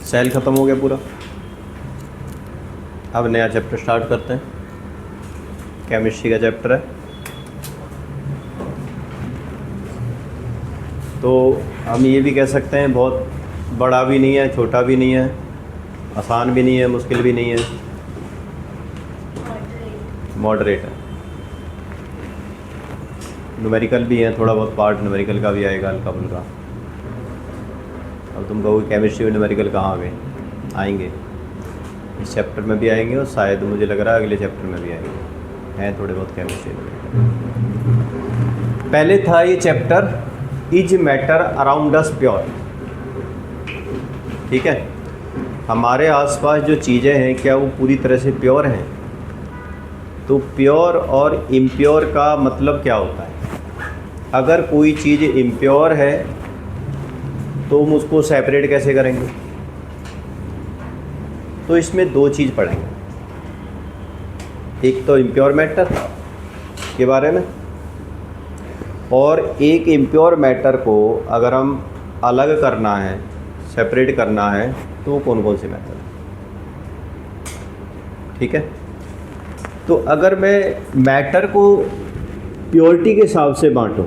Cell ख़त्म हो गया पूरा। अब नया चैप्टर स्टार्ट करते हैं, केमिस्ट्री का चैप्टर है। तो हम ये भी कह सकते हैं बहुत बड़ा भी नहीं है, छोटा भी नहीं है, आसान भी नहीं है, मुश्किल भी नहीं है, मॉडरेट है। न्यूमेरिकल भी है, थोड़ा बहुत पार्ट न्यूमेरिकल का भी आएगा, हल्का फुल्का। अब तुम कहोगे केमिस्ट्री में न्यूमेरिकल कहाँ आ गए? आएंगे, इस चैप्टर में भी आएंगे और शायद मुझे लग रहा है अगले चैप्टर में भी आएंगे, हैं थोड़े बहुत केमिस्ट्री में। पहले था ये chapter is matter around us pure. ठीक है, हमारे आसपास जो चीज़ें हैं क्या वो पूरी तरह से प्योर हैं? तो प्योर और इम्प्योर का मतलब क्या होता है? अगर कोई चीज़ इम्प्योर है तो हम उसको सेपरेट कैसे करेंगे? तो इसमें दो चीज़ पढ़ेंगे, एक तो इम्प्योर मैटर के बारे में, और एक इम्प्योर मैटर को अगर हम अलग करना है, सेपरेट करना है, तो कौन कौन से मेथड है। ठीक है, तो अगर मैं मैटर को प्योरिटी के हिसाब से बांटूं,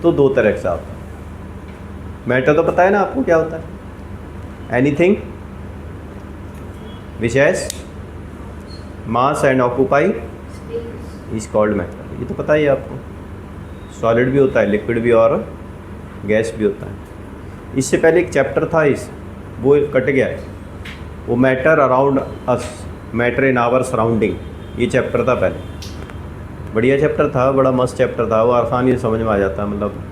तो दो तरह के साथ मैटर तो पता है ना आपको क्या होता है? Anything which has mass and occupy is called matter. ये तो पता ही है आपको। सॉलिड भी होता है, लिक्विड भी, और गैस भी होता है। इससे पहले एक चैप्टर था वो कट गया है, वो matter around us, matter in our surrounding, ये चैप्टर था पहले। बढ़िया चैप्टर था, बड़ा मस्त चैप्टर था, वो आसानी से समझ में आ जाता, मतलब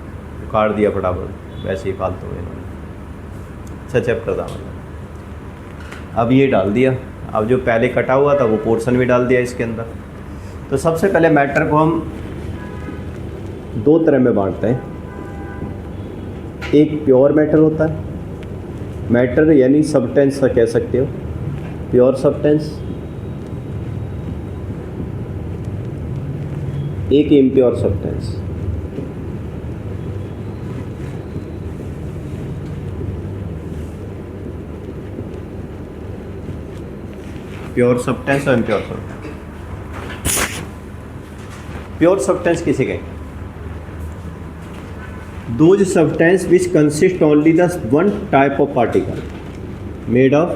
उखाड़ दिया फटाफट, वैसे ही फालतू में। अच्छा चैप्टर था मतलब। अब ये डाल दिया, अब जो पहले कटा हुआ था वो पोर्शन भी डाल दिया इसके अंदर। तो सबसे पहले मैटर को हम दो तरह में बांटते हैं। एक प्योर मैटर होता है, मैटर यानी सब्सटेंस कह सकते हो, प्योर सब्सटेंस। एक इम्प्योर सब्सटेंस। प्योर सब्सटेंस और इम्प्योर सब्सटेंस। प्योर सब्सटेंस किसे कहेंगे? Those substance which consist only the one type of particle, made of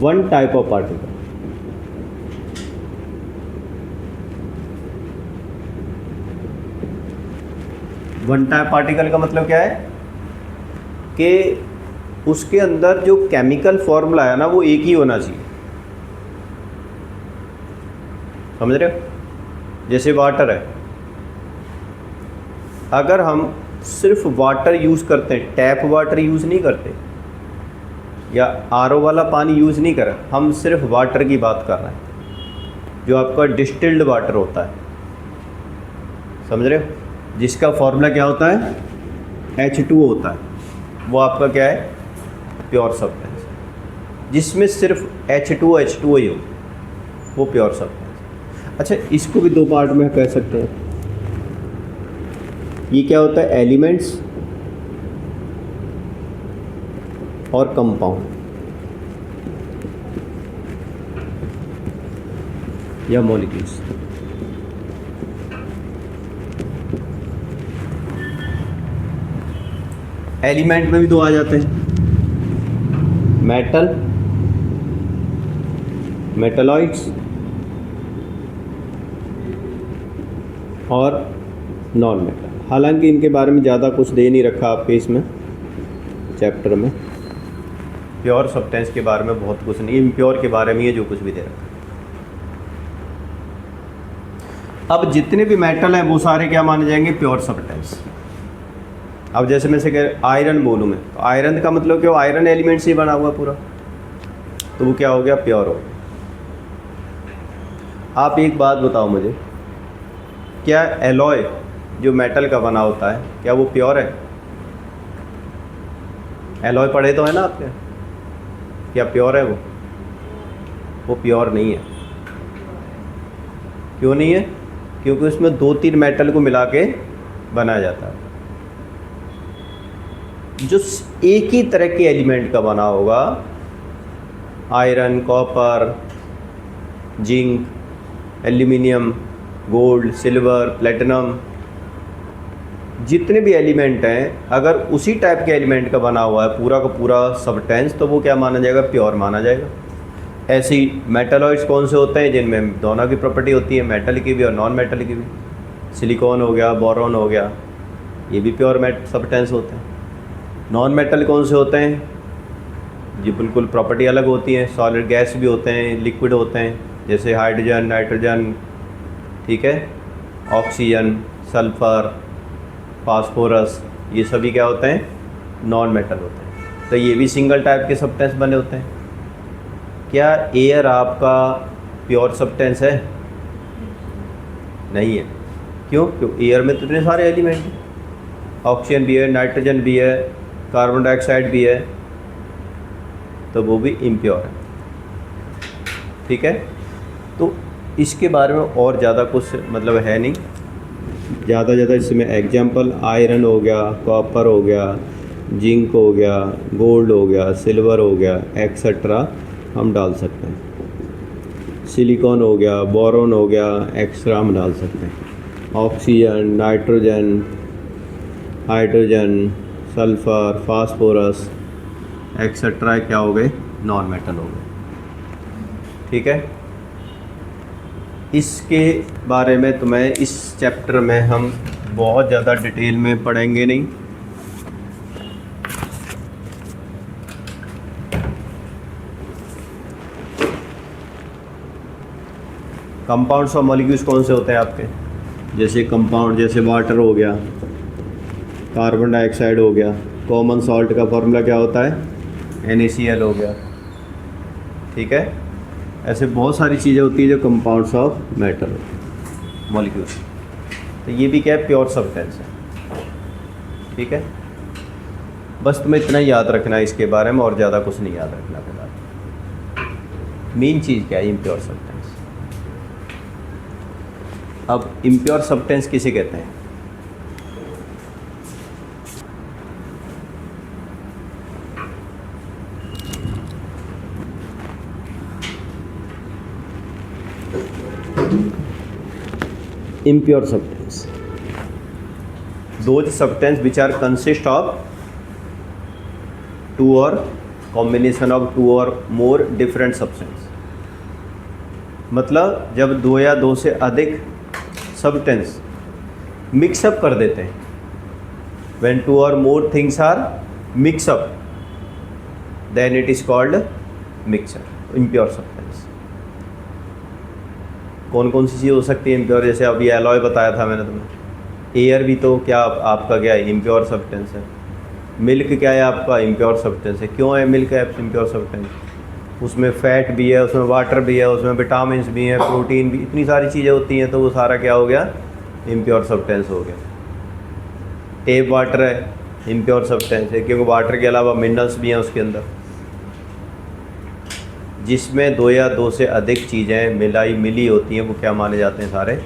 one type of particle. One type particle का मतलब क्या है कि उसके अंदर जो केमिकल फॉर्मूला है ना वो एक ही होना चाहिए। समझ रहे हो? जैसे वाटर है, अगर हम सिर्फ वाटर यूज़ करते हैं, टैप वाटर यूज़ नहीं करते या आरओ वाला पानी यूज़ नहीं कर रहे, हम सिर्फ वाटर की बात कर रहे हैं, जो आपका डिस्टिल्ड वाटर होता है। समझ रहे हो? जिसका फॉर्मूला क्या होता है? H2O होता है, वो आपका क्या है? Pure substance. जिसमें सिर्फ H2O ही हो, वो प्योर सब्सटेंस। अच्छा, इसको भी दो पार्ट में कह सकते हैं। ये क्या होता है? एलिमेंट्स और कंपाउंड या मॉलिक्यूल्स। एलिमेंट में भी दो आ जाते हैं, मेटल, मेटलॉइड्स और नॉन मेटल। हालांकि इनके बारे में ज़्यादा कुछ दे नहीं रखा आपके इसमें चैप्टर में। प्योर सब्सटेंस के बारे में बहुत कुछ नहीं, इम्प्योर के बारे में ये जो कुछ भी दे रखा। अब जितने भी मेटल हैं वो सारे क्या माने जाएंगे? Pure substance. अब जैसे मैं से कह आयरन बोलूँ मैं, तो आयरन का मतलब क्या? आयरन एलिमेंट से ही बना हुआ पूरा, तो वो क्या हो गया? प्योर हो गया। आप एक बात बताओ मुझे, क्या एलॉय जो मेटल का बना होता है क्या वो प्योर है? एलॉय पढ़े तो है ना आपके, क्या प्योर है वो प्योर नहीं है। क्यों नहीं है? क्योंकि उसमें 2-3 मेटल को मिला के बनाया जाता है। जो एक ही तरह के एलिमेंट का बना होगा, iron, copper, zinc, aluminium, gold, silver, platinum, जितने भी एलिमेंट हैं, अगर उसी टाइप के एलिमेंट का बना हुआ है पूरा का पूरा सब्सटेंस, तो वो क्या माना जाएगा? प्योर माना जाएगा। ऐसे ही मेटलॉइड्स कौन से होते हैं? जिनमें दोनों की प्रॉपर्टी होती है, मेटल की भी और नॉन मेटल की भी। सिलिकॉन हो गया, बोरॉन हो गया, ये भी प्योर सब्सटेंस होते हैं। नॉन मेटल कौन से होते हैं? जी बिल्कुल प्रॉपर्टी अलग होती है, सॉलिड गैस भी होते हैं, लिक्विड होते हैं, जैसे हाइड्रोजन, नाइट्रोजन, ठीक है, ऑक्सीजन, सल्फर, फास्फोरस, ये सभी क्या होते हैं? नॉन मेटल होते हैं। तो ये भी सिंगल टाइप के सब्सटेंस बने होते हैं। क्या एयर आपका प्योर सब्सटेंस है? नहीं है। क्यों? क्योंकि एयर में तो इतने सारे एलिमेंट हैं, ऑक्सीजन भी है, नाइट्रोजन भी है, कार्बन डाइऑक्साइड भी है, तो वो भी इम्प्योर है। ठीक है, तो इसके बारे में और ज़्यादा कुछ मतलब है नहीं, ज़्यादा इसमें एग्जांपल आयरन हो गया, कॉपर हो गया, जिंक हो गया, गोल्ड हो गया, सिल्वर हो गया, एक्सेट्रा हम डाल सकते हैं। सिलिकॉन हो गया, बोरॉन हो गया, एक्स्ट्रा हम डाल सकते हैं। Oxygen, nitrogen, hydrogen, sulphur, phosphorus, etcetera क्या हो गए? नॉन मेटल हो गए। ठीक है, इसके बारे में तो मैं इस चैप्टर में हम बहुत ज़्यादा डिटेल में पढ़ेंगे नहीं। कंपाउंड्स और मॉलिक्यूल्स कौन से होते हैं आपके? जैसे कंपाउंड, जैसे वाटर हो गया, कार्बन डाइऑक्साइड हो गया, कॉमन सॉल्ट का फॉर्मूला क्या होता है? NaCl हो गया। ठीक है, ऐसे बहुत सारी चीज़ें होती है जो कंपाउंड्स ऑफ मैटर होती है, मॉलिक्यूल्स। तो ये भी क्या है? प्योर सब्सटेंस है। ठीक है, बस तुम्हें इतना ही याद रखना है इसके बारे में, और ज़्यादा कुछ नहीं याद रखना फिलहाल। मेन चीज़ क्या है? Impure substance. अब इम्प्योर सब्सटेंस किसे कहते हैं? impure substance, those substance which are consist of two or combination of two or more different substance। मतलब जब दो या दो से अधिक सब्सटेंस मिक्सअप कर देते हैं, when two or more things are mix up, then it is called mixture, impure substance। कौन कौन सी चीज़ हो सकती है इम्प्योर? जैसे अभी एलॉय बताया था मैंने तुम्हें। एयर भी तो क्या आपका क्या है? इम्प्योर सब्सटेंस है। मिल्क क्या है आपका? इम्प्योर सब्सटेंस है। क्यों है मिल्क इम्प्योर सब्सटेंस? उसमें फ़ैट भी है, उसमें वाटर भी है, उसमें विटामिन भी हैं, प्रोटीन भी, इतनी सारी चीज़ें होती हैं, तो वो सारा क्या हो गया? इम्प्योर सब्सटेंस हो गया। टेप वाटर है, इम्प्योर सब्सटेंस है, क्योंकि वाटर के अलावा मिनरल्स भी हैं उसके अंदर। जिसमें दो या दो से अधिक चीज़ें मिली होती हैं, वो क्या माने जाते हैं? सारे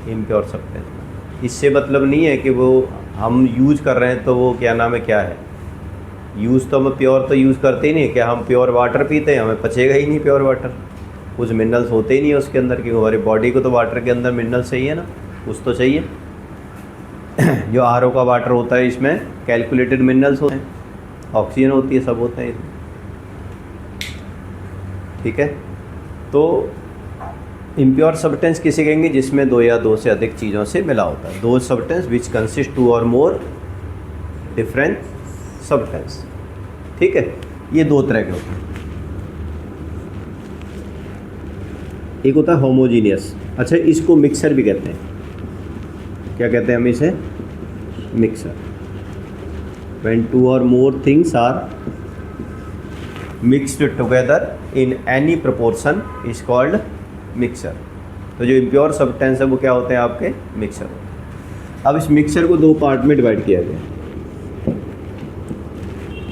इम्प्योर सब्सटेंस। इससे मतलब नहीं है कि वो हम यूज़ कर रहे हैं तो वो क्या नाम है, क्या है यूज़, तो हम प्योर तो यूज़ करते ही नहीं। क्या हम प्योर वाटर पीते हैं? हमें पचेगा ही नहीं प्योर वाटर, कुछ मिनरल्स होते ही नहीं है उसके अंदर, क्योंकि हमारी बॉडी को तो वाटर के अंदर मिनरल्स चाहिए ना, कुछ तो चाहिए। जो RO का वाटर होता है, इसमें कैलकुलेटेड मिनरल्स होते हैं, ऑक्सीजन होती है, सब होते हैं। ठीक है, तो इम्प्योर सब्सटेंस किसे कहेंगे? जिसमें दो या दो से अधिक चीज़ों से मिला होता है। दो substance which consist to or more different substance. ठीक है, ये दो तरह के होते हैं। एक होता है होमोजीनियस। अच्छा, इसको मिक्सर भी कहते हैं। क्या कहते हैं हम इसे? Mixer. When two or more things are mixed together in any proportion is called mixture. तो जो इम्प्योर सब्सटेंस है वो क्या होते हैं? आपके मिक्सर होते हैं। अब इस मिक्सर को दो पार्ट में डिवाइड किया गया।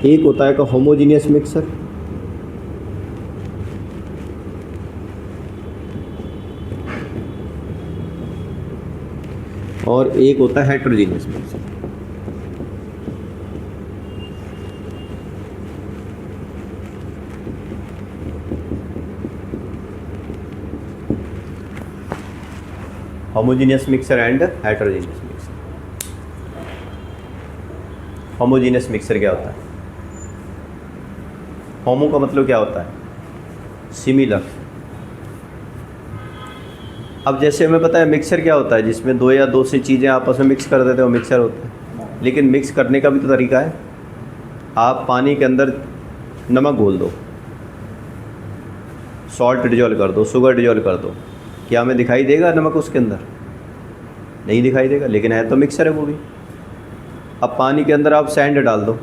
एक होता है का होमोजीनियस मिक्सर, और एक होता है heterogeneous mixer. Homogeneous mixer and heterogeneous mixer. Homogeneous mixer क्या होता है? होमो का मतलब क्या होता है? सिमिलर। अब जैसे हमें पता है मिक्सर क्या होता है, जिसमें दो या दो से चीज़ें आपस में मिक्स कर देते हैं, वो मिक्सर होता है। लेकिन मिक्स करने का भी तो तरीका है। आप पानी के अंदर नमक घोल दो, सॉल्ट डिजोल्व कर दो, शुगर डिजोल्व कर दो, क्या हमें दिखाई देगा नमक उसके अंदर? नहीं दिखाई देगा, लेकिन है तो मिक्सर है वो भी। अब पानी के अंदर आप सैंड डाल दो,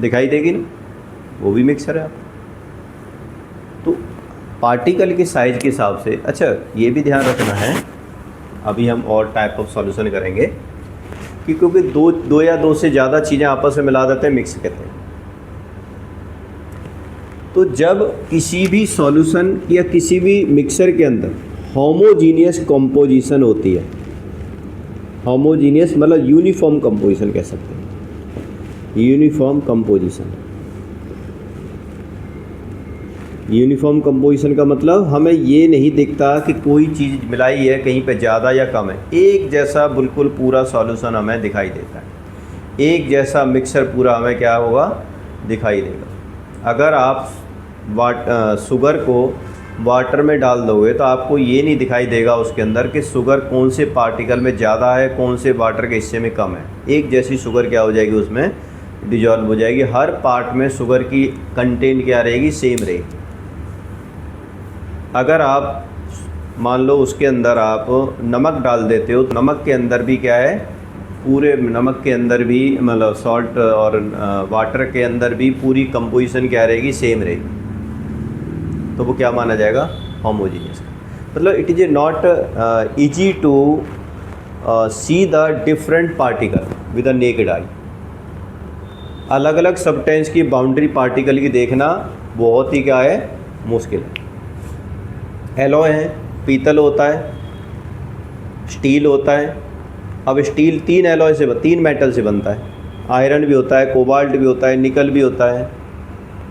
दिखाई देगी ना, वो भी मिक्सर है। आप तो पार्टिकल के साइज के हिसाब से। अच्छा, ये भी ध्यान रखना है, अभी हम और टाइप ऑफ सॉल्यूशन करेंगे कि क्योंकि दो या दो से ज़्यादा चीज़ें आपस में मिला देते हैं, मिक्स कहते हैं। तो जब किसी भी सॉल्यूशन या किसी भी मिक्सर के अंदर होमोजीनियस कंपोजिशन होती है, होमोजीनियस मतलब यूनिफॉर्म कंपोजिशन कह सकते हैं, यूनिफॉर्म कंपोजिशन। यूनिफॉर्म कंपोजिशन का मतलब हमें ये नहीं दिखता कि कोई चीज़ मिलाई है कहीं पे ज़्यादा या कम है, एक जैसा बिल्कुल पूरा सॉल्यूशन हमें दिखाई देता है, एक जैसा मिक्सर पूरा हमें क्या होगा, दिखाई देगा। अगर आप शुगर को वाटर में डाल दोगे तो आपको ये नहीं दिखाई देगा उसके अंदर कि शुगर कौन से पार्टिकल में ज़्यादा है, कौन से वाटर के हिस्से में कम है। एक जैसी शुगर क्या हो जाएगी, उसमें डिजॉल्व हो जाएगी। हर पार्ट में शुगर की कंटेंट क्या रहेगी, सेम रहेगी। अगर आप मान लो उसके अंदर आप नमक डाल देते हो, तो नमक के अंदर भी क्या है, पूरे नमक के अंदर भी मतलब सॉल्ट और वाटर के अंदर भी पूरी कंपोजिशन क्या रहेगी, सेम रहेगी। तो वो क्या माना जाएगा, होमोजीनियस। मतलब it is a not easy to see the different particle with a naked eye. अलग अलग सब्सटेंस की बाउंड्री पार्टिकल की देखना बहुत ही क्या है, मुश्किल है। एलॉय है, पीतल होता है, स्टील होता है। अब स्टील तीन मेटल से बनता है, आयरन भी होता है, कोबाल्ट भी होता है, निकल भी होता है।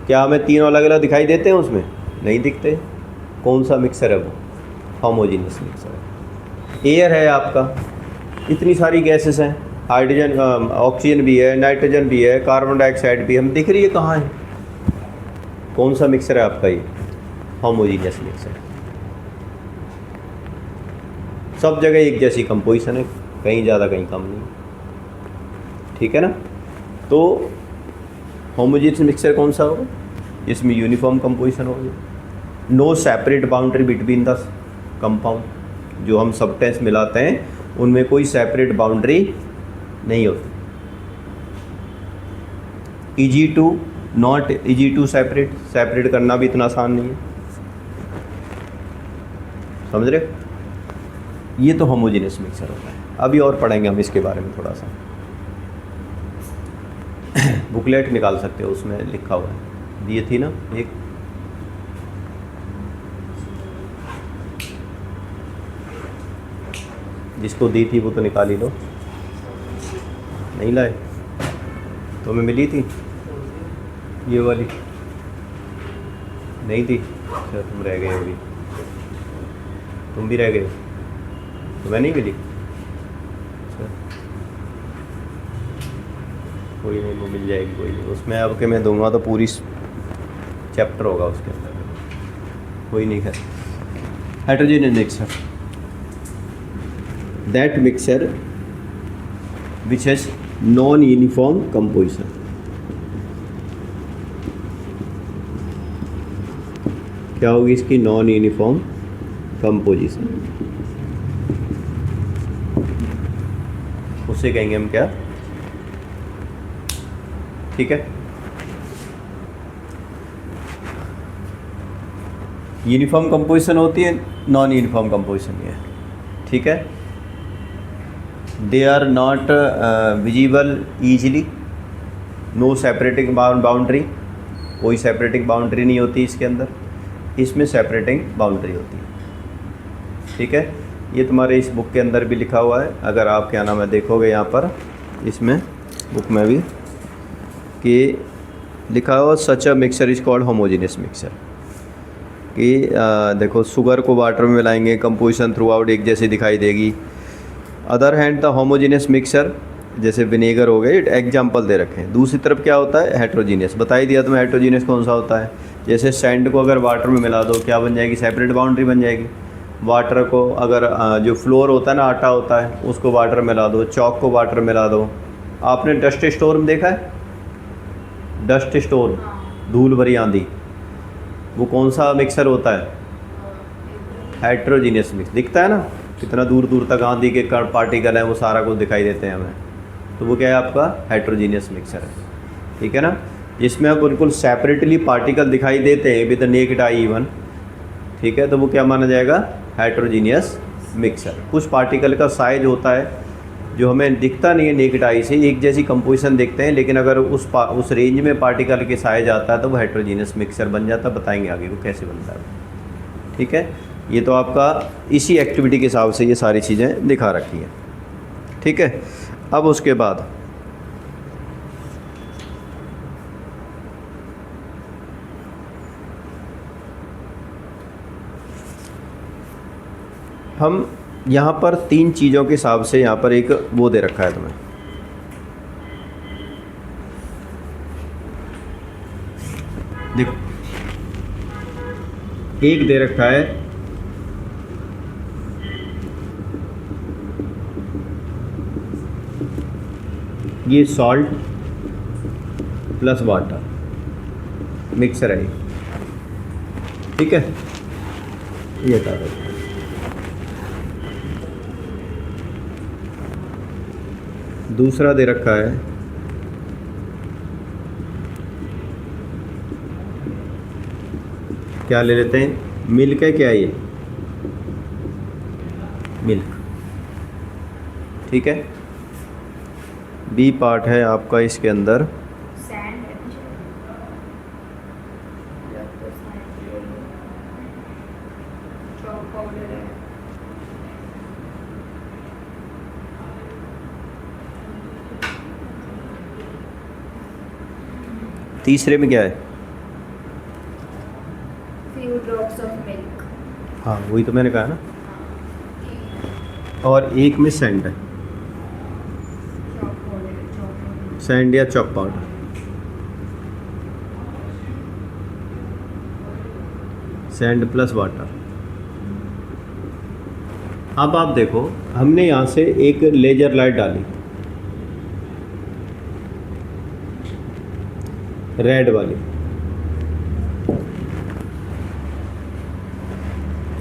क्या हमें तीनों अलग अलग दिखाई देते हैं? उसमें नहीं दिखते। कौन सा मिक्सर है वो? होमोजीनियस मिक्सर है। एयर है आपका, इतनी सारी गैसेस हैं, हाइड्रोजन, ऑक्सीजन भी है, नाइट्रोजन भी है, कार्बन डाइऑक्साइड भी, हम दिख रही है कहाँ है? कौन सा मिक्सर है आपका? ये होमोजीनियस मिक्सर है। सब जगह एक जैसी कंपोजिशन है, कहीं ज़्यादा कहीं कम नहीं, ठीक है ना। तो होमोजीनियस मिक्सर कौन सा होगा, इसमें यूनिफॉर्म कंपोजिशन होगी, no separate boundary between the compound. जो हम सब्सटेंस मिलाते हैं उनमें कोई सेपरेट बाउंड्री नहीं होती। Easy to, not easy to separate करना भी इतना आसान नहीं है, समझ रहे? ये तो होमोजेनियस मिक्सर होता है। अभी और पढ़ेंगे हम इसके बारे में थोड़ा सा। बुकलेट निकाल सकते हो, उसमें लिखा हुआ है, दिए थी ना एक, जिसको दी थी वो तो निकाल ही लो। नहीं लाए तो मैं मिली थी ये वाली, नहीं थी। अच्छा, तुम रह गए अभी, तुम भी रह गए, तुम्हें नहीं मिली? अच्छा, कोई नहीं, वो मिल जाएगी, कोई नहीं। उसमें अब के मैं दूंगा तो पूरी चैप्टर होगा उसके अंदर, कोई नहीं। है heterogeneous mixer, that mixer which has non uniform composition. क्या होगी इसकी? Non uniform composition. उसे कहेंगे हम क्या? ठीक है। यूनिफॉर्म कंपोजिशन होती है, नॉन यूनिफॉर्म कंपोजिशन ये है, ठीक है। They are not visible easily, no separating boundary, कोई सेपरेटिंग बाउंड्री नहीं होती इसके अंदर, इसमें सेपरेटिंग बाउंड्री होती है, ठीक है। ये तुम्हारे इस बुक के अंदर भी लिखा हुआ है, अगर आप क्या नाम है देखोगे यहाँ पर इसमें बुक में भी कि लिखा हुआ such a mixture is called homogeneous mixture. कि देखो शुगर को वाटर में मिलाएंगे, कंपोजिशन थ्रू आउट एक जैसी दिखाई देगी। Other hand the homogeneous mixture जैसे विनेगर हो गए, एग्जाम्पल दे रखे हैं। दूसरी तरफ क्या होता है हेट्रोजीनियस, बता ही दिया तुम्हें हेट्रोजीनियस कौन सा होता है। जैसे सैंड को अगर वाटर में मिला दो क्या बन जाएगी, सेपरेट बाउंड्री बन जाएगी। वाटर को अगर जो फ्लोर होता है ना, आटा होता है, उसको वाटर मिला दो, चौक को वाटर मिला दो। आपने डस्ट स्टोर्म देखा है, डस्ट स्टोर्म, धूल भरी आंधी, वो कौन सा मिक्सर होता है, हेट्रोजीनियस मिक्स। दिखता है ना कितना दूर दूर तक आंधी के पार्टिकल हैं, वो सारा कुछ दिखाई देते हैं हमें, तो वो क्या है आपका हेट्रोजीनियस मिक्सर है। ठीक है ना, जिसमें अब बिल्कुल सेपरेटली पार्टिकल दिखाई देते हैं विद नेकेड आई इवन। ठीक है, तो वो क्या माना जाएगा, हेट्रोजीनियस मिक्सर। कुछ पार्टिकल का साइज होता है जो हमें दिखता नहीं है नेकेड आई से, एक जैसी कंपोजिशन देखते हैं, लेकिन अगर उस रेंज में पार्टिकल के साइज आता है तो वो हेट्रोजीनियस मिक्सर बन जाता है। बताएंगे आगे वो कैसे बनता है। ठीक है, ये तो आपका इसी एक्टिविटी के हिसाब से ये सारी चीज़ें दिखा रखी हैं। ठीक है, अब उसके बाद हम यहाँ पर 3 चीज़ों के हिसाब से यहाँ पर एक वो दे रखा है तुम्हें, देखो एक दे रखा है ये सॉल्ट प्लस वाटर मिक्सर है। ठीक है, ये हटा दो। दूसरा दे रखा है क्या ले लेते हैं, मिल्क है क्या, ये मिल्क। ठीक है, बी पार्ट है आपका इसके अंदर तीसरे में क्या है, few drops of milk। हाँ वही तो मैंने कहा ना। और एक में सैंड है, सैंड या chalk powder. Sand plus water. अब आप देखो हमने यहाँ से एक लेजर लाइट डाली, रेड वाली,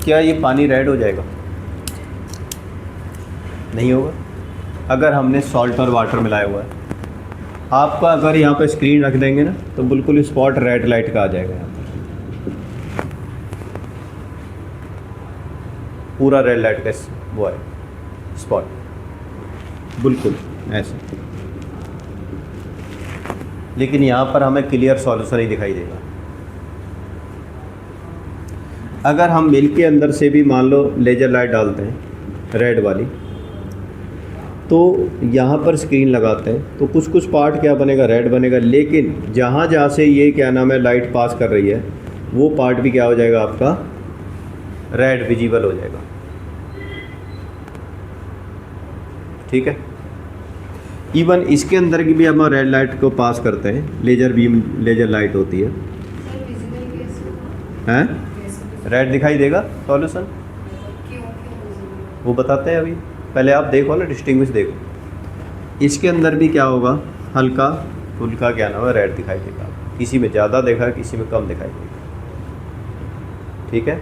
क्या ये पानी रेड हो जाएगा, नहीं होगा। अगर हमने सॉल्ट और वाटर मिलाया हुआ है, आपका अगर यहाँ पर स्क्रीन रख देंगे ना तो बिल्कुल स्पॉट रेड लाइट का आ जाएगा, यहाँ पर पूरा रेड लाइट का वो है स्पॉट, बिल्कुल ऐसे। लेकिन यहाँ पर हमें क्लियर सॉल्यूशन ही दिखाई देगा। अगर हम मिल्क के अंदर से भी मान लो लेजर लाइट डालते हैं रेड वाली, तो यहाँ पर स्क्रीन लगाते हैं तो कुछ कुछ पार्ट क्या बनेगा, रेड बनेगा। लेकिन जहाँ जहाँ से ये क्या नाम है लाइट पास कर रही है, वो पार्ट भी क्या हो जाएगा आपका, रेड विजिबल हो जाएगा। ठीक है, इवन इसके अंदर की भी हम रेड लाइट को पास करते हैं, लेजर बीम लेजर लाइट होती है, हैं रेड दिखाई देगा सॉल्यूशन, वो बताते हैं अभी। पहले आप देखो ना, डिस्टिंग्विश देखो। इसके अंदर भी क्या होगा, हल्का फुल्का क्या नाम है रेड दिखाई देगा, किसी में ज़्यादा देखा, किसी में कम दिखाई देगा। ठीक है,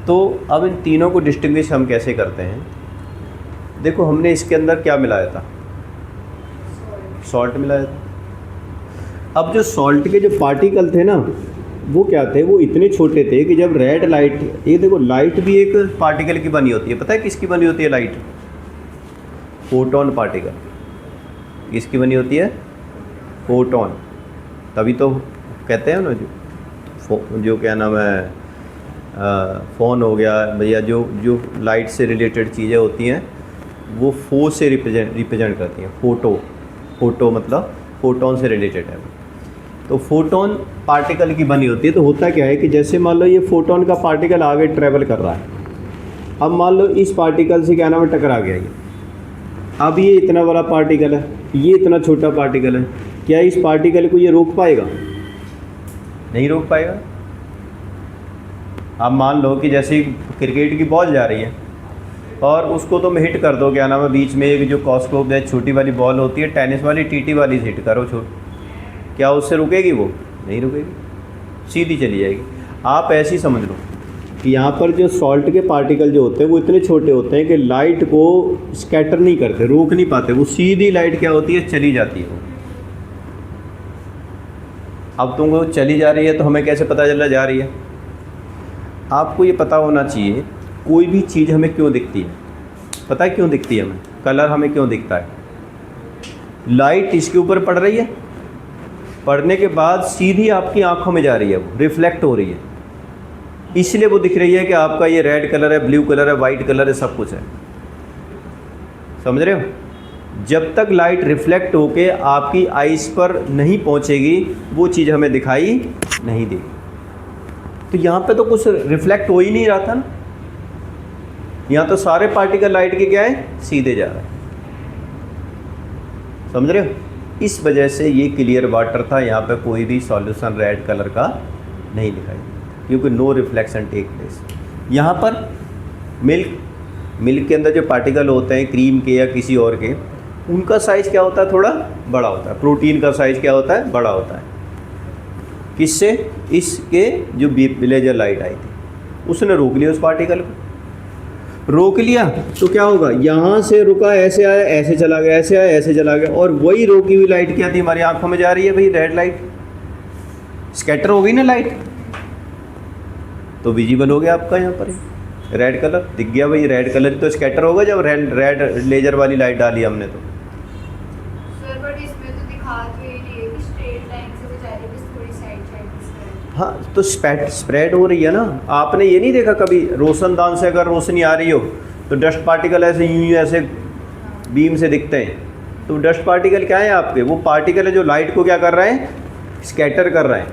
तो अब इन तीनों को डिस्टिंग्विश हम कैसे करते हैं। देखो हमने इसके अंदर क्या मिलाया था, सॉल्ट मिलाया था। अब जो सॉल्ट के जो पार्टिकल थे ना, वो क्या थे, वो इतने छोटे थे कि जब रेड लाइट, ये देखो लाइट भी एक पार्टिकल की बनी होती है। पता है किसकी बनी होती है लाइट, फोटोन पार्टिकल। किसकी बनी होती है, फोटोन। तभी तो कहते हैं ना जो क्या नाम है फ़ोन हो गया भैया, जो जो लाइट से रिलेटेड चीज़ें होती हैं वो फो से रिप्रेजेंट करती हैं। फोटो मतलब फोटोन से रिलेटेड है। तो फोटोन पार्टिकल की बनी होती है। तो होता क्या है कि जैसे मान लो ये फोटोन का पार्टिकल आगे ट्रैवल कर रहा है, अब मान लो इस पार्टिकल से क्या नाम है टकरा गया ये, अब ये इतना बड़ा पार्टिकल है, ये इतना छोटा पार्टिकल है, क्या इस पार्टिकल को ये रोक पाएगा? नहीं रोक पाएगा। आप मान लो कि जैसे क्रिकेट की बॉल जा रही है और उसको तुम हिट कर दो, क्या नाम है, बीच में एक जो कॉस्कोप है छोटी वाली बॉल होती है, टेनिस वाली टीटी वाली से हिट करो क्या उससे रुकेगी? वो नहीं रुकेगी, सीधी चली जाएगी। आप ऐसी समझ लो कि यहाँ पर जो सॉल्ट के पार्टिकल जो होते हैं वो इतने छोटे होते हैं कि लाइट को स्कैटर नहीं करते, रोक नहीं पाते, वो सीधी लाइट क्या होती है, चली जाती है। अब तुमको चली जा रही है तो हमें कैसे पता चला जा रही है? आपको ये पता होना चाहिए कोई भी चीज़ हमें क्यों दिखती है। पता है क्यों दिखती है हमें? कलर हमें क्यों दिखता है? लाइट इसके ऊपर पड़ रही है, पड़ने के बाद सीधी आपकी आंखों में जा रही है, वो रिफ्लेक्ट हो रही है, इसलिए वो दिख रही है कि आपका ये रेड कलर है, ब्लू कलर है, वाइट कलर है, सब कुछ है। समझ रहे हो? जब तक लाइट रिफ्लेक्ट होके आपकी आइज़ पर नहीं पहुंचेगी वो चीज़ हमें दिखाई नहीं देगी। तो यहाँ पे तो कुछ रिफ्लेक्ट हो ही नहीं रहा था ना, यहाँ तो सारे पार्टिकल लाइट के क्या है, सीधे जा रहे हैं। समझ रहे हो? इस वजह से ये क्लियर वाटर था, यहाँ पे कोई भी सॉल्यूशन रेड कलर का नहीं दिखाई, क्योंकि नो रिफ्लेक्शन टेक प्लेस। यहाँ पर मिल्क के अंदर जो पार्टिकल होते हैं क्रीम के या किसी और के, उनका साइज़ क्या होता है, थोड़ा बड़ा होता है। प्रोटीन का साइज़ क्या होता है, बड़ा होता है। किससे? इसके जो लेजर लाइट आई थी उसने रोक लिया, उस पार्टिकल को रोक लिया तो क्या होगा, यहाँ से रुका, ऐसे आया, ऐसे चला गया, ऐसे आया, ऐसे चला गया, और वही रोकी हुई लाइट क्या थी, हमारी आंखों में जा रही है भाई, रेड लाइट। स्कैटर हो गई ना लाइट, तो विजिबल हो गया आपका यहाँ पर रेड कलर दिख गया भाई। रेड कलर तो स्कैटर होगा जब रेड लेजर वाली लाइट डाली हमने तो। सर बट इसमें तो दिखा तो ये नहीं है कि स्ट्रेट लाइन से वो जा रही है, बस थोड़ी साइड साइड से। हाँ तो स्प्रेड हो रही है ना। आपने ये नहीं देखा कभी रोशनदान से अगर रोशनी आ रही हो तो डस्ट पार्टिकल ऐसे यूं ऐसे बीम से दिखते हैं, तो डस्ट पार्टिकल क्या है आपके, वो पार्टिकल है जो लाइट को क्या कर रहे हैं, स्कैटर कर रहे हैं।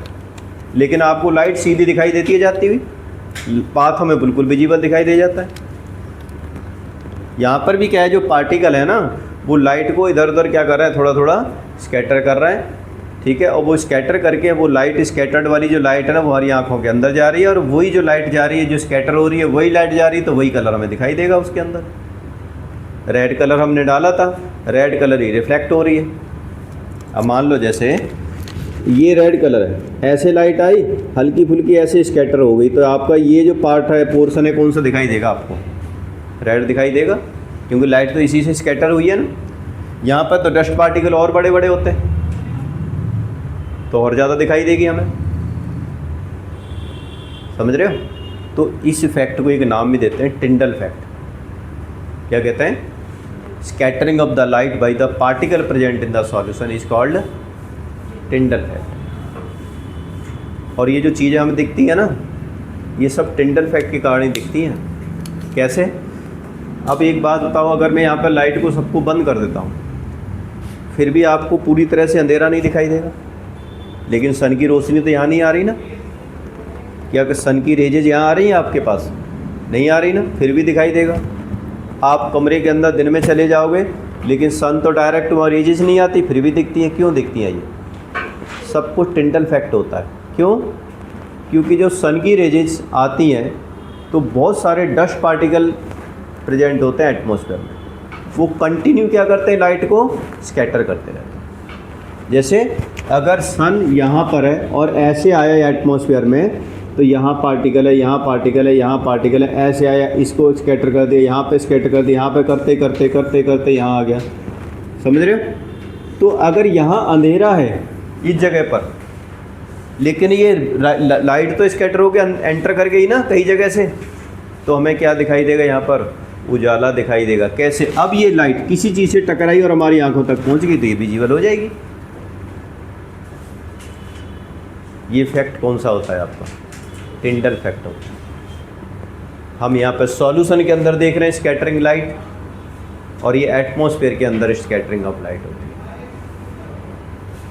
लेकिन आपको लाइट सीधी दिखाई देती है जाती हुई, पाथ हमें बिल्कुल विजिबल दिखाई दे जाता है। यहाँ पर भी क्या है, जो पार्टिकल है ना वो लाइट को इधर उधर क्या कर रहा है, थोड़ा थोड़ा स्कैटर कर रहा है, ठीक है। और वो स्कैटर करके वो लाइट, स्कैटर्ड वाली जो लाइट है ना वो हमारी आंखों के अंदर जा रही है, और वही जो लाइट जा रही है जो स्कैटर हो रही है वही लाइट जा रही है, तो वही कलर हमें दिखाई देगा उसके अंदर। रेड कलर हमने डाला था, रेड कलर ही रिफ्लेक्ट हो रही है। अब मान लो जैसे ये रेड कलर है, ऐसे लाइट आई, हल्की फुल्की ऐसे स्कैटर हो गई, तो आपका ये जो पार्ट है, पोर्शन है, कौन सा दिखाई देगा आपको, रेड दिखाई देगा, क्योंकि लाइट तो इसी से स्कैटर हुई है ना। यहाँ पर तो डस्ट पार्टिकल और बड़े बड़े होते हैं तो और ज़्यादा दिखाई देगी हमें। समझ रहे हो? तो इस इफेक्ट को एक नाम भी देते हैं, टिंडल इफेक्ट। क्या कहते हैं? Scattering of the light by the particle present in the solution is called Tyndall effect. और ये जो चीज़ें हमें दिखती हैं ना, ये सब टिंडल इफेक्ट के कारण ही दिखती हैं। कैसे? अब एक बात बताओ, अगर मैं यहाँ पर लाइट को सबको बंद कर देता हूँ फिर भी आपको पूरी तरह से अंधेरा नहीं दिखाई देगा, लेकिन सन की रोशनी तो यहाँ नहीं आ रही ना। क्या कि सन की रेजेज यहाँ आ रही हैं आपके पास? नहीं आ रही ना, फिर भी दिखाई देगा। आप कमरे के अंदर दिन में चले जाओगे लेकिन सन तो डायरेक्ट वहाँ रेजेज नहीं आती, फिर भी दिखती हैं। क्यों दिखती हैं? ये सब कुछ टिंडल इफेक्ट होता है। क्यों? क्योंकि जो सन की रेजेज आती हैं तो बहुत सारे डस्ट पार्टिकल प्रेजेंट होते हैं एटमॉस्फेयर में, वो कंटिन्यू क्या करते हैं, लाइट को स्कैटर करते रहते हैं। जैसे अगर सन यहाँ पर है और ऐसे आया एटमॉस्फेयर में, तो यहाँ पार्टिकल है, यहाँ पार्टिकल है, यहाँ पार्टिकल है, ऐसे आया, इसको स्कैटर कर दिया, यहाँ पे स्कैटर कर दिया, यहाँ पे करते करते करते करते यहाँ आ गया। समझ रहे हो? तो अगर यहाँ अंधेरा है इस जगह पर, लेकिन ये लाइट तो स्कैटर हो गया, एंटर कर गई ना कई जगह से, तो हमें क्या दिखाई देगा, यहाँ पर उजाला दिखाई देगा। कैसे? अब ये लाइट किसी चीज़ से टकराई और हमारी आंखों तक पहुँच गई तो ये विजिबल हो जाएगी। ये इफेक्ट कौन सा होता है आपका? टिंडल इफेक्ट होता है। हम यहाँ पर सॉल्यूशन के अंदर देख रहे हैं स्कैटरिंग लाइट, और ये एटमॉस्फेयर के अंदर स्कैटरिंग ऑफ लाइट होती है।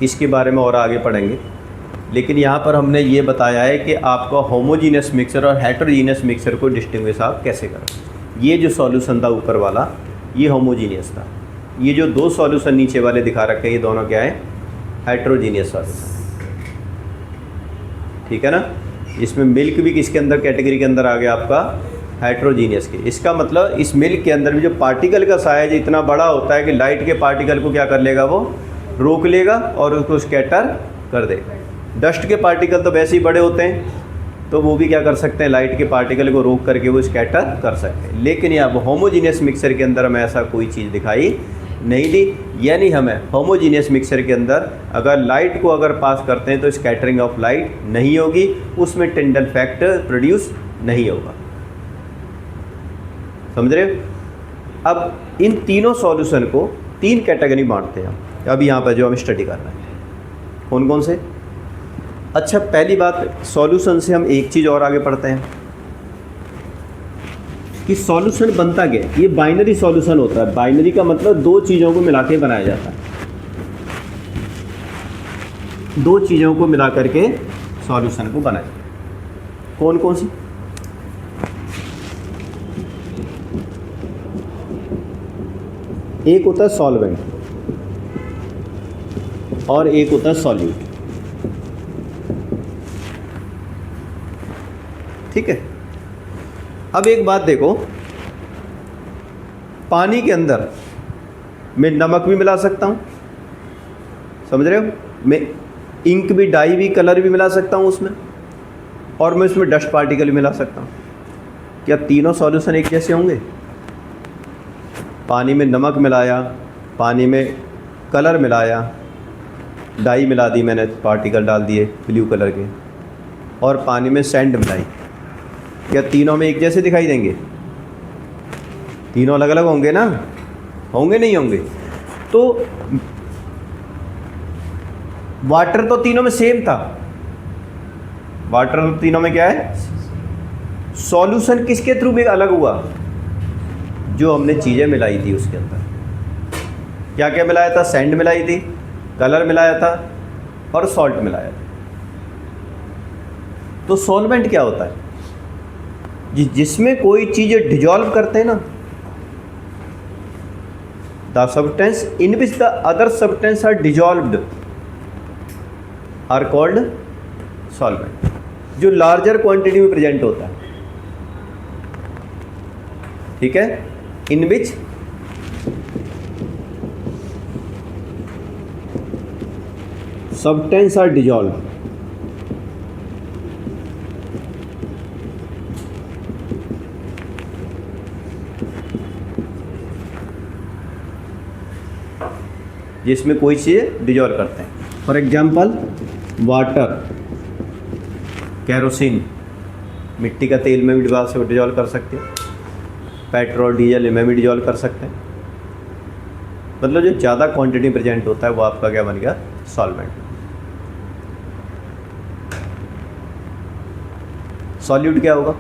इसके बारे में और आगे पढ़ेंगे, लेकिन यहाँ पर हमने ये बताया है कि आपका होमोजीनियस मिक्सर और हेटेरोजीनियस मिक्सर को डिस्टिंग्विश आप कैसे करें। ये जो सॉल्यूशन था ऊपर वाला, ये होमोजीनियस था। ये जो दो सॉल्यूशन नीचे वाले दिखा रखे हैं, ये दोनों क्या है? हेटेरोजीनियस सॉल्यूशन, ठीक है ना। इसमें मिल्क भी किसके अंदर कैटेगरी के अंदर आ गया? आपका हेटेरोजीनियस के। इसका मतलब इस मिल्क के अंदर भी जो पार्टिकल का साइज इतना बड़ा होता है कि लाइट के पार्टिकल को क्या कर लेगा? वो रोक लेगा और उसको स्कैटर कर देगा। डस्ट के पार्टिकल तो वैसे ही बड़े होते हैं, तो वो भी क्या कर सकते हैं? लाइट के पार्टिकल को रोक करके वो स्कैटर कर सकते हैं। लेकिन यहाँ होमोजीनियस मिक्सर के अंदर हमें ऐसा कोई चीज़ दिखाई नहीं दी, यानी हमें होमोजीनियस मिक्सर के अंदर अगर लाइट को अगर पास करते हैं तो स्कैटरिंग ऑफ लाइट नहीं होगी, उसमें टिंडल फैक्टर प्रोड्यूस नहीं होगा। समझ रहे हो? अब इन तीनों सॉल्यूशन को तीन कैटेगरी बांटते हैं अब यहाँ पर जो हम स्टडी कर रहे हैं। कौन कौन से? अच्छा, पहली बात, सॉल्यूशन से हम एक चीज़ और आगे पढ़ते हैं कि सॉल्यूशन बनता क्या है। ये बाइनरी सॉल्यूशन होता है। बाइनरी का मतलब दो चीज़ों को मिला के बनाया जाता है। दो चीज़ों को मिला करके सॉल्यूशन को बनाया। कौन कौन सी? एक होता है सॉल्वेंट और एक होता है सॉल्यूट, ठीक है। अब एक बात देखो, पानी के अंदर मैं नमक भी मिला सकता हूँ, समझ रहे हो? मैं इंक भी, डाई भी, कलर भी मिला सकता हूँ उसमें, और मैं उसमें डस्ट पार्टिकल भी मिला सकता हूँ। क्या तीनों सॉल्यूशन एक जैसे होंगे? पानी में नमक मिलाया, पानी में कलर मिलाया, डाई मिला दी मैंने, पार्टिकल डाल दिए ब्लू कलर के, और पानी में सैंड मिलाई, क्या तीनों में एक जैसे दिखाई देंगे? तीनों अलग अलग होंगे ना? होंगे नहीं होंगे? तो वाटर तो तीनों में सेम था। वाटर तो तीनों में क्या है? सॉल्यूशन किसके थ्रू भी अलग हुआ? जो हमने चीज़ें मिलाई थी उसके अंदर। क्या क्या मिलाया था? सैंड मिलाई थी, कलर मिलाया था, और सॉल्ट मिलाया था। तो सॉल्वेंट क्या होता है? जिसमें कोई चीज़ें डिजॉल्व करते हैं ना, the substance in which the other substance are dissolved are called solvent. जो लार्जर क्वांटिटी में प्रेजेंट होता है, ठीक है, in which substance are dissolve, जिसमें कोई चीज़ डिजॉल्व करते हैं। फॉर एग्जाम्पल वाटर, कैरोसिन, मिट्टी का तेल में भी डिजॉल्व कर सकते हैं, पेट्रोल डीजल में भी डिजॉल्व कर सकते हैं। मतलब जो ज़्यादा क्वांटिटी प्रेजेंट होता है वो आपका क्या बन गया? सॉल्वेंट। सॉल्यूट क्या होगा?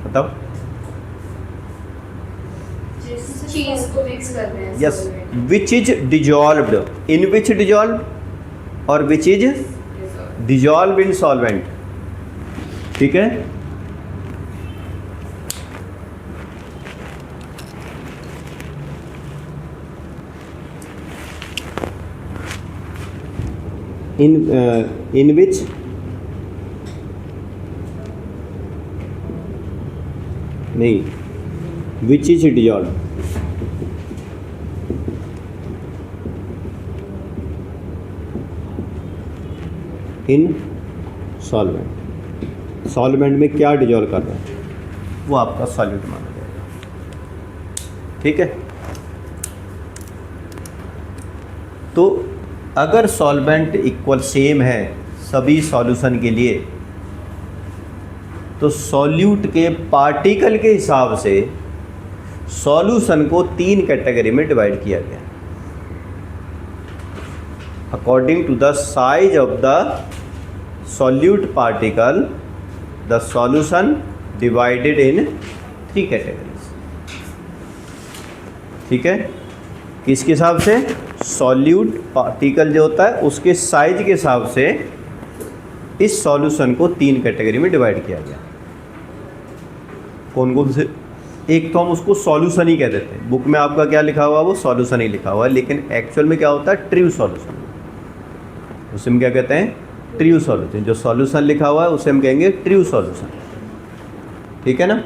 बताओ। जिस चीज को मिक्स करते हैं। Yes, which is dissolved, in which dissolve, और which is dissolve in solvent, ठीक है। in which नहीं, which is dissolved in solvent। Solvent में क्या डिजॉल्व कर रहा है वो आपका सॉल्यूट माना जाएगा, ठीक है। तो अगर सॉल्वेंट इक्वल सेम है सभी सॉल्यूशन के लिए, तो सॉल्यूट के पार्टिकल के हिसाब से सॉल्यूशन को तीन कैटेगरी में डिवाइड किया गया according to the size of the solute particle the solution divided in 3 categories. ठीक है, किसके हिसाब से? सॉल्यूट पार्टिकल जो होता है उसके साइज के हिसाब से इस सॉल्यूशन को 3 कैटेगरी में डिवाइड किया गया। कौन कौन से? एक तो हम उसको सॉल्यूशन ही कह देते हैं, बुक में आपका क्या लिखा हुआ है वो सॉल्यूशन ही लिखा हुआ है, लेकिन एक्चुअल में क्या होता है? True solution. उसे हम क्या कहते हैं? True solution. जो सॉल्यूशन लिखा हुआ है उसे हम कहेंगे ट्रू सॉल्यूशन। ठीक है ना।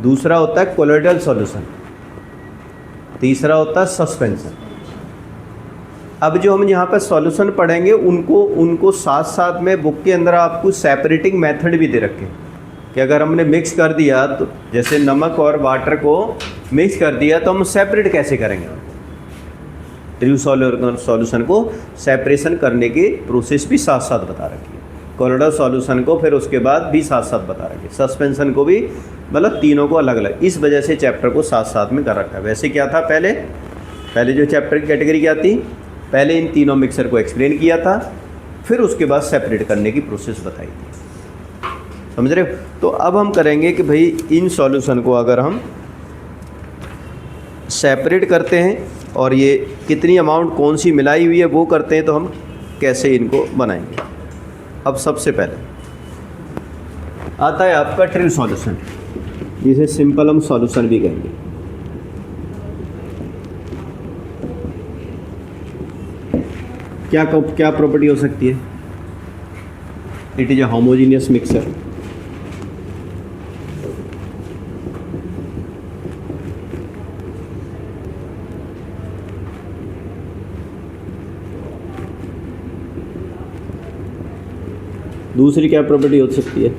दूसरा होता है कोलोइडल सॉल्यूशन, तीसरा होता है सस्पेंशन। अब जो हम यहाँ पर सॉल्यूशन पढ़ेंगे उनको साथ साथ में बुक के अंदर आपको सेपरेटिंग मेथड भी दे रखे हैं कि अगर हमने मिक्स कर दिया तो जैसे नमक और वाटर को मिक्स कर दिया तो हम सेपरेट कैसे करेंगे? ट्रू सॉल्यूशन को सेपरेशन करने की प्रोसेस भी साथ साथ बता रखी है। कोलोइडल सॉल्यूशन को फिर उसके बाद भी साथ साथ बता रखी है। सस्पेंशन को भी, मतलब तीनों को अलग अलग। इस वजह से चैप्टर को साथ साथ में कर रखा है। वैसे क्या था पहले जो चैप्टर की कैटेगरी क्या थी? पहले इन तीनों मिक्सर को एक्सप्लेन किया था, फिर उसके बाद सेपरेट करने की प्रोसेस बताई थी। समझ रहे हो? तो अब हम करेंगे कि भाई इन सॉल्यूशन को अगर हम सेपरेट करते हैं और ये कितनी अमाउंट कौन सी मिलाई हुई है वो करते हैं, तो हम कैसे इनको बनाएंगे। अब सबसे पहले आता है आपका ट्रू सॉल्यूशन, जिसे सिंपल हम सॉल्यूशन भी कहेंगे। क्या प्रॉपर्टी हो सकती है? It is a homogeneous mixer. दूसरी क्या प्रॉपर्टी हो सकती है?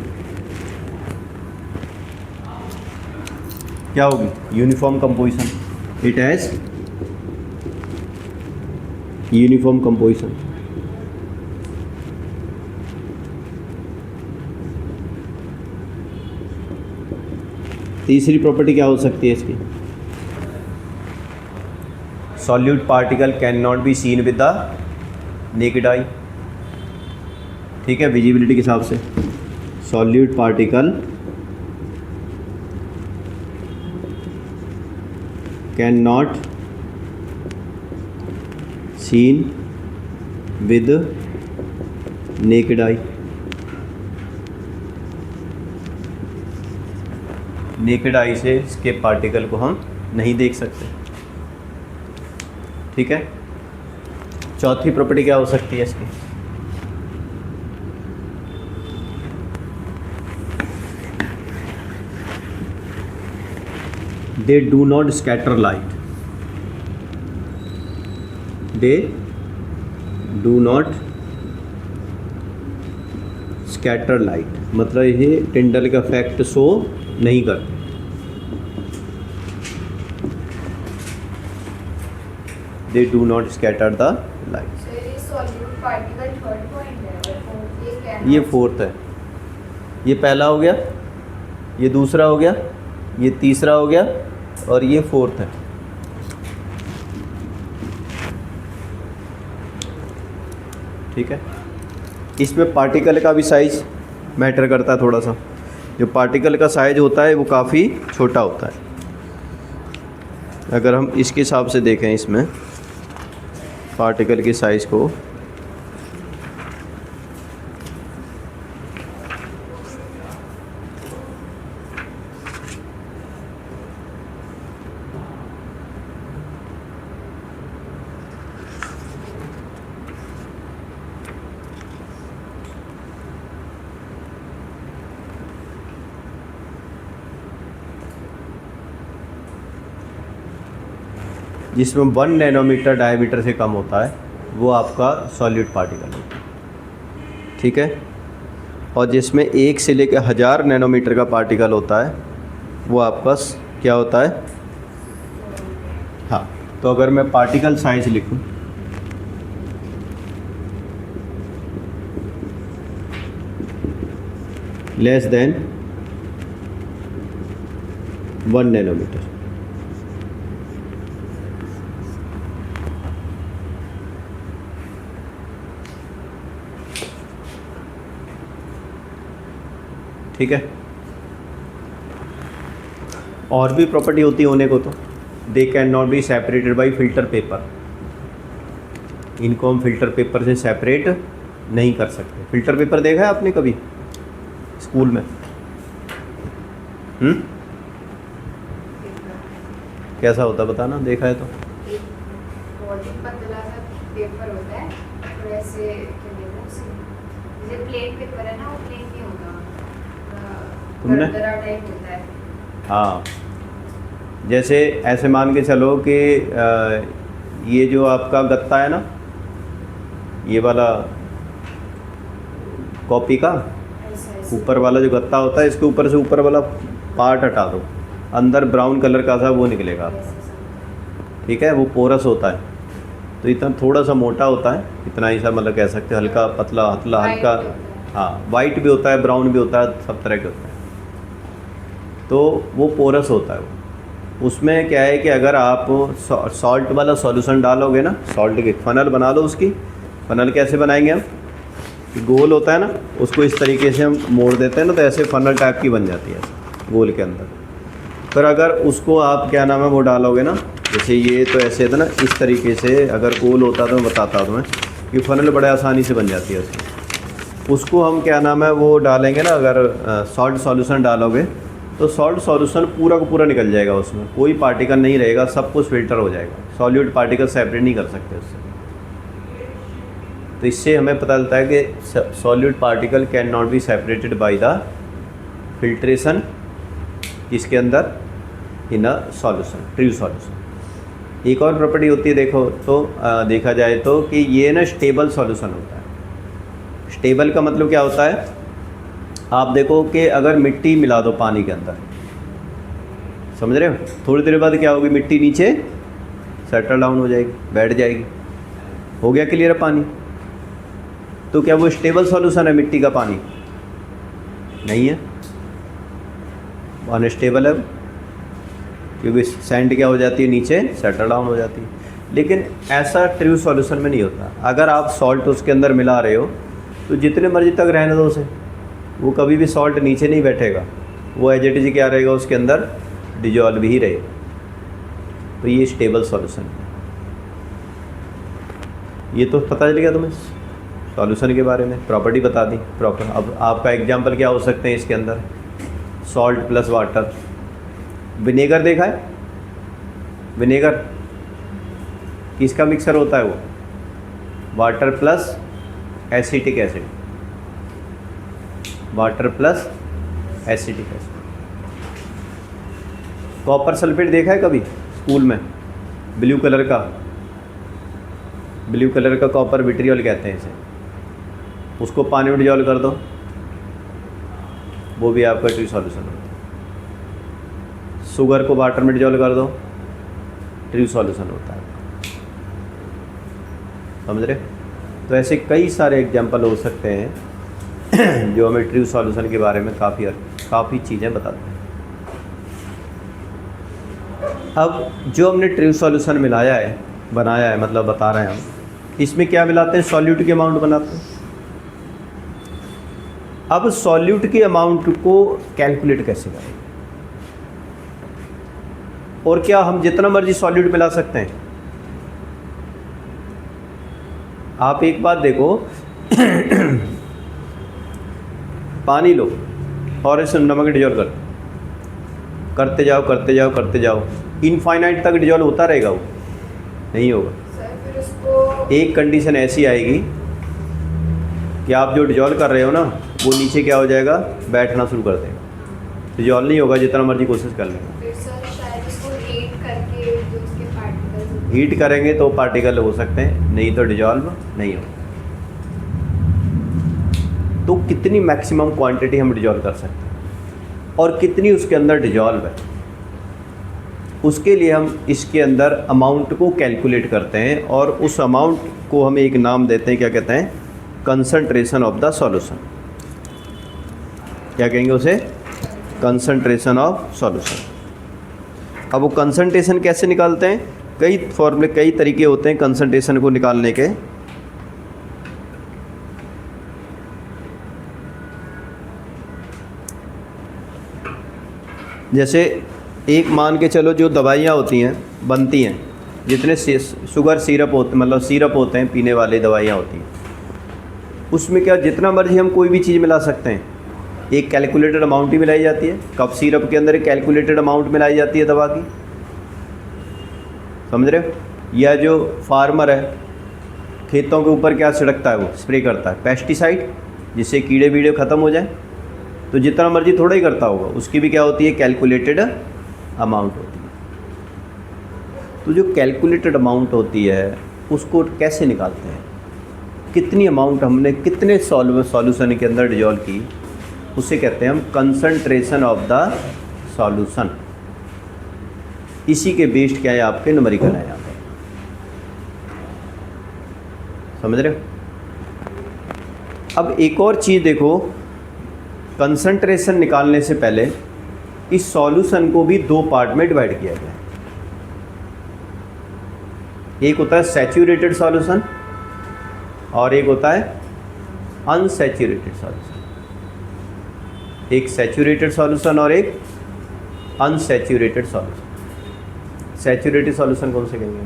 क्या होगी? Uniform composition. It has uniform composition. तीसरी प्रॉपर्टी क्या हो सकती है इसकी? Solute particle can not be seen with the naked eye. ठीक है, विजिबिलिटी के हिसाब से solute particle can not seen with naked eye. Naked eye से इसके पार्टिकल को हम नहीं देख सकते। ठीक है। चौथी प्रॉपर्टी क्या हो सकती है इसकी? They do not scatter light. They do not scatter light, मतलब ये टिंडल का इफेक्ट शो नहीं करते। They do not scatter the light. So ये solute particle third point है, ये फोर्थ है। ये पहला हो गया, ये दूसरा हो गया, ये तीसरा हो गया और ये फोर्थ है। ठीक है। इसमें पार्टिकल का भी साइज मैटर करता है थोड़ा सा। जो पार्टिकल का साइज होता है वो काफ़ी छोटा होता है। अगर हम इसके हिसाब से देखें इसमें पार्टिकल के साइज़ को, जिसमें 1 नैनोमीटर डायमीटर से कम होता है वो आपका सॉलिड पार्टिकल होता है। ठीक है। और जिसमें 1 से लेकर 1000 नैनोमीटर का पार्टिकल होता है वो आपका क्या होता है? हाँ, तो अगर मैं पार्टिकल साइज लिखूं, लेस देन 1 नैनोमीटर, ठीक है। और भी प्रॉपर्टी होती है होने को, तो they can not be separated by filter paper. इनको हम फिल्टर पेपर से सेपरेट नहीं कर सकते। फिल्टर पेपर देखा है आपने कभी स्कूल में? कैसा होता बताना, देखा है तो? एक बहुत ही पतला सा पेपर होता है, और ऐसे क्या कहते हैं उसे, जैसे प्लेन पेपर है ना, वो प्लेन नहीं होता, तुमने? दरदरा टाइप होता है। हाँ, जैसे ऐसे मान के चलो कि ये जो आपका गत्ता है ना, ये वाला कॉपी का ऐसा ऐसे ऊपर वाला जो गत्ता होता है, इसके ऊपर से ऊपर वाला पार्ट हटा दो, अंदर ब्राउन कलर का सा वो निकलेगा, ऐसे ठीक है। वो पोरस होता है, तो इतना थोड़ा सा मोटा होता है, इतना ही सा मतलब कह सकते हैं, हल्का पतला हतला हल्का। White होता है। हाँ, वाइट भी होता है, ब्राउन भी होता है, सब तरह के होता है। तो वो पोरस होता है। उसमें क्या है कि अगर आप सॉल्ट वाला सॉल्यूशन डालोगे ना, सॉल्ट की फनल बना लो। उसकी फनल कैसे बनाएंगे हम? गोल होता है ना, उसको इस तरीके से हम मोड़ देते हैं ना, तो ऐसे फनल टाइप की बन जाती है गोल के अंदर। फिर अगर उसको आप क्या नाम है वो डालोगे ना, जैसे ये तो ऐसे था ना, इस तरीके से अगर गोल होता तो मैं बताता हूँ तुम्हें कि फनल बड़े आसानी से बन जाती है उसकी। उसको हम क्या नाम है वो डालेंगे ना, अगर सॉल्ट सॉल्यूशन डालोगे तो सॉल्ट सॉल्यूशन पूरा का पूरा निकल जाएगा, उसमें कोई पार्टिकल नहीं रहेगा, सब कुछ फिल्टर हो जाएगा। सॉल्यूट पार्टिकल सेपरेट नहीं कर सकते उससे। तो इससे हमें पता चलता है कि solute particle can not be separated by the filtration, इसके अंदर इन अ सॉल्यूशन, ट्रू सॉल्यूशन। एक और प्रॉपर्टी होती है, देखो तो देखा जाए तो कि ये ना स्टेबल सॉल्यूशन होता है। स्टेबल का मतलब क्या होता है? आप देखो कि अगर मिट्टी मिला दो पानी के अंदर, समझ रहे हो, थोड़ी देर बाद क्या होगी, मिट्टी नीचे सेटल डाउन हो जाएगी, बैठ जाएगी। हो गया क्लियर है पानी? तो क्या वो स्टेबल सॉल्यूशन है मिट्टी का पानी? नहीं है, अनस्टेबल है, क्योंकि सैंड क्या हो जाती है, नीचे सेटल डाउन हो जाती है। लेकिन ऐसा ट्रू सॉल्यूशन में नहीं होता। अगर आप सॉल्ट उसके अंदर मिला रहे हो तो जितने मर्जी तक रहने दो उसे, वो कभी भी सॉल्ट नीचे नहीं बैठेगा, वो एज इट इज क्या रहेगा, उसके अंदर डिजॉल्व ही रहेगा। तो ये स्टेबल सॉल्यूशन है। ये तो पता चल गया तुम्हें सॉल्यूशन के बारे में, प्रॉपर्टी बता दी प्रॉपर। अब आपका एग्जांपल क्या हो सकते हैं इसके अंदर? Salt plus water. विनेगर देखा है? विनेगर किसका मिक्सर होता है? वो water plus acetic acid, water plus acetic acid. Copper sulphate देखा है कभी स्कूल में? ब्लू कलर का, ब्लू कलर का कॉपर विट्रियल कहते हैं इसे। उसको पानी में डिजॉल्व कर दो, वो भी आपका ट्रू सॉल्यूशन होता है। शुगर को वाटर में डिजॉल्व कर दो, ट्रू सॉल्यूशन होता है। समझ रहे? तो ऐसे कई सारे एग्जांपल हो सकते हैं जो हमें ट्रू सॉल्यूशन के बारे में काफ़ी चीज़ें बताते हैं। अब जो हमने ट्रू सॉल्यूशन मिलाया है, बनाया है, मतलब बता रहे हैं हम, इसमें क्या मिलाते हैं? सॉल्यूट के अमाउंट बनाते हैं। अब सॉल्यूट के अमाउंट को कैलकुलेट कैसे करें? और क्या हम जितना मर्जी सॉल्यूट मिला सकते हैं? आप एक बात देखो पानी लो और इसमें नमक डिजॉल्व करते जाओ करते जाओ करते जाओ, इनफाइनाइट तक डिजॉल्व होता रहेगा? वो नहीं होगा। सर फिर उसको एक कंडीशन ऐसी आएगी कि आप जो डिजॉल्व कर रहे हो ना, वो नीचे क्या हो जाएगा, बैठना शुरू कर देगा, डिजॉल्व नहीं होगा जितना मर्जी कोशिश कर लेंगे। फिर सर शायद उसको हीट करके जो उसके पार्टिकल्स हीट करेंगे तो पार्टिकल हो सकते हैं, नहीं तो डिजॉल्व नहीं हो। तो कितनी मैक्सिमम क्वांटिटी हम डिजॉल्व कर सकते हैं और कितनी उसके अंदर डिजॉल्व है, उसके लिए हम इसके अंदर अमाउंट को कैलकुलेट करते हैं और उस अमाउंट को हम एक नाम देते हैं, क्या कहते हैं? Concentration of the solution. क्या कहेंगे उसे? Concentration of solution. अब वो कंसंट्रेशन कैसे निकालते हैं? कई फॉर्मूले, कई तरीके होते हैं कंसंट्रेशन को निकालने के। जैसे एक मान के चलो जो दवाइयाँ होती हैं बनती हैं, जितने शुगर सिरप होते मतलब सिरप होते हैं पीने वाली दवाइयाँ होती हैं, उसमें क्या जितना मर्जी हम कोई भी चीज़ मिला सकते हैं, एक कैलकुलेटेड अमाउंट ही मिलाई जाती है। कफ सिरप के अंदर एक कैलकुलेटेड अमाउंट मिलाई जाती है दवा की, समझ रहे हो। या जो फार्मर है खेतों के ऊपर क्या छिड़कता है, वो स्प्रे करता है पेस्टिसाइड, जिससे कीड़े वीड़े ख़त्म हो जाए, तो जितना मर्जी थोड़ा ही करता होगा, उसकी भी क्या होती है, कैलकुलेटेड अमाउंट होती है। तो जो कैलकुलेटेड अमाउंट होती है उसको कैसे निकालते हैं, कितनी अमाउंट हमने कितने सॉल्यूशन के अंदर डिजॉल्व की, उसे कहते हैं हम कंसंट्रेशन ऑफ द सॉल्यूशन। इसी के बेस्ड क्या है आपके न्यूमेरिकल है यहाँ पे, समझ रहे हो। अब एक और चीज़ देखो, कंसंट्रेशन निकालने से पहले इस सॉल्यूशन को भी दो पार्ट में डिवाइड किया गया है। एक होता है सैचुरेटेड सॉल्यूशन और एक होता है अनसैचुरेटेड सॉल्यूशन। एक सैचुरेटेड सॉल्यूशन और एक अनसैचुरेटेड सॉल्यूशन। सैचुरेटेड सॉल्यूशन कौन से कहेंगे,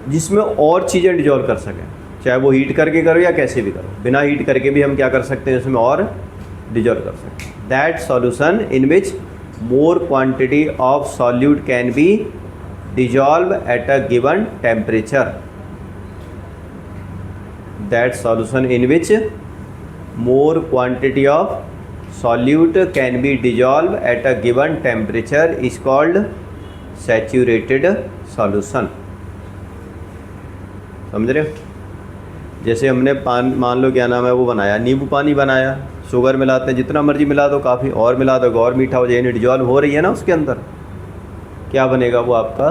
जिसमें और चीज़ें डिजॉल्व कर सकें, चाहे वो हीट करके करो या कैसे भी करो, बिना हीट करके भी हम क्या कर सकते हैं, इसमें और डिजॉल्व कर सकते हैं। That solution in which more quantity of solute can be dissolved at a given temperature. That solution in which more quantity of solute can be dissolved at a given temperature is called saturated solution. समझ रहे हो। जैसे हमने मान लो क्या नाम है वो बनाया, नींबू पानी बनाया, शुगर मिलाते हैं, जितना मर्जी मिला दो, काफ़ी और मिला दो, और मीठा हो जाए, डिजॉल्व हो रही है ना उसके अंदर, क्या बनेगा वो आपका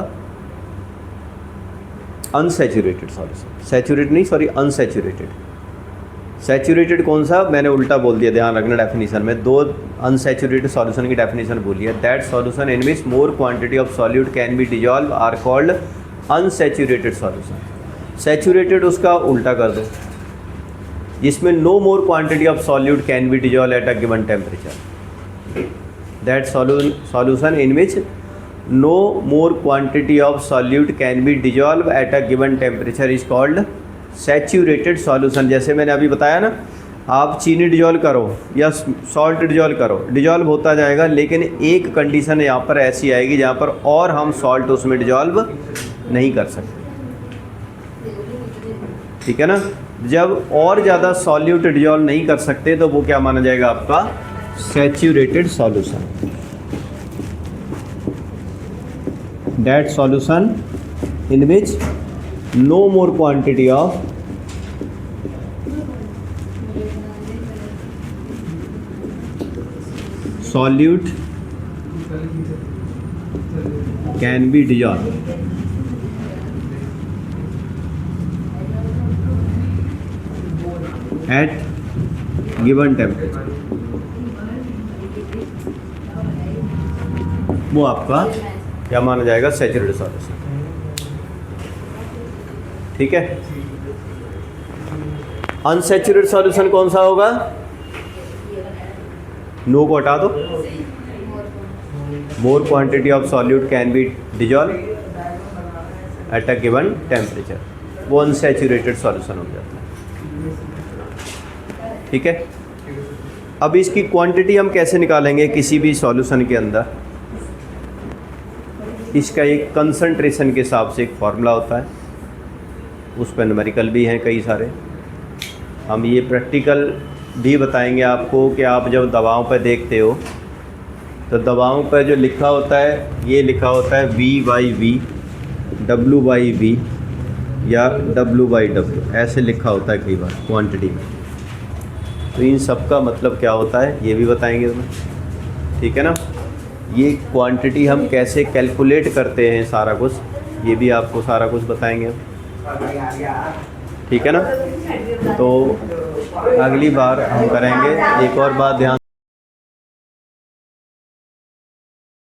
अनसैचुरेटेड सॉल्यूशन। सैचुरेटेड नहीं, सॉरी अनसैचुरेटेड। सैचुरेटेड कौन सा, मैंने उल्टा बोल दिया, ध्यान रखना डेफिनेशन में, दो अनसैचुरेटेड सॉल्यूशन की डेफिनेशन बोली है। That solution in which more quantity of solute can be dissolve are called unsaturated solution. Saturated उसका उल्टा कर दो, जिसमें no more quantity of solute can be dissolve at a given temperature. That solution in which no more quantity of solute can be dissolve at a given temperature is called saturated solution. जैसे मैंने अभी बताया ना, आप चीनी dissolve करो या salt dissolve करो, डिजॉल्व होता जाएगा, लेकिन एक कंडीशन यहाँ पर ऐसी आएगी जहाँ पर और हम सॉल्ट उसमें डिजॉल्व नहीं कर सकते, ठीक है ना। जब और ज़्यादा सॉल्यूट डिजॉल्व नहीं कर सकते तो वो क्या माना जाएगा, आपका saturated solution. That solution in which no more quantity of solute can be dissolve at given temperature, वो आपका क्या माना जाएगा, सैचुरेटेड सॉल्यूशन, ठीक है। अनसैचुरेटेड सॉल्यूशन कौन सा होगा, नो को हटा दो, मोर quantity of solute can be dissolve at a given temperature, वो अनसैचुरेटेड सॉल्यूशन हो जाता है, ठीक है। अब इसकी क्वांटिटी हम कैसे निकालेंगे किसी भी सॉल्यूशन के अंदर, इसका एक कंसंट्रेशन के हिसाब से एक फॉर्मूला होता है, उस पर न्यूमेरिकल भी हैं कई सारे, हम ये प्रैक्टिकल भी बताएंगे आपको कि आप जब दवाओं पर देखते हो तो दवाओं पर जो लिखा होता है, ये लिखा होता है V/V, W/V या W/W, ऐसे लिखा होता है कई बार क्वांटिटी में, तो इन सब का मतलब क्या होता है ये भी बताएंगे तुम्हें, ठीक है ना। ये क्वांटिटी हम कैसे कैलकुलेट करते हैं सारा कुछ, ये भी आपको सारा कुछ बताएंगे, ठीक है ना। तो अगली बार हम करेंगे। एक और बात ध्यान